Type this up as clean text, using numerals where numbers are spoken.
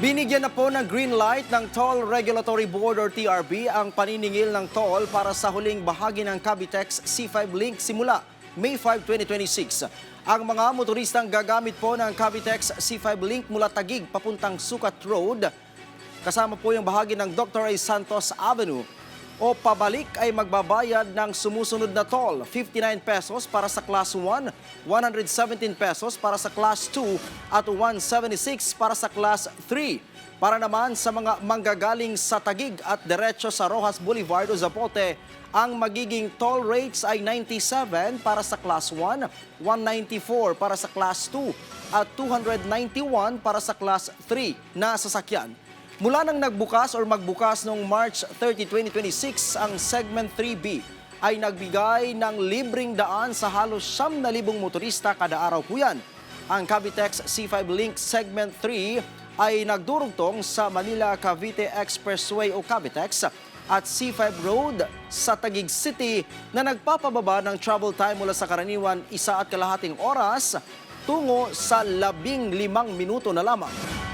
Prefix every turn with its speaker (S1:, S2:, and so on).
S1: Binigyan na po ng green light ng Toll Regulatory Board or TRB ang paniningil ng toll para sa huling bahagi ng Cavitex C5 Link simula May 5, 2026. Ang mga motoristang gagamit po ng Cavitex C5 Link mula Taguig papuntang Sucat Road, kasama po yung bahagi ng Dr. A. Santos Avenue, o pabalik ay magbabayad ng sumusunod na toll, 59 pesos para sa Class 1, 117 pesos para sa Class 2 at 176 para sa Class 3. Para naman sa mga manggagaling sa Taguig at diretso sa Rojas Boulevard o Zapote, ang magiging toll rates ay 97 para sa Class 1, 194 para sa Class 2 at 291 para sa Class 3 na sasakyan. Mula nang nagbukas or magbukas noong March 30, 2026, ang Segment 3B ay nagbigay ng libreng daan sa halos 9,000 motorista kada araw po yan. Ang Cavitex C5 Link Segment 3 ay nagdurugtong sa Manila-Cavite Expressway o Cavitex at C5 Road sa Taguig City na nagpapababa ng travel time mula sa karaniwan 1.5 oras tungo sa 15 minuto na lamang.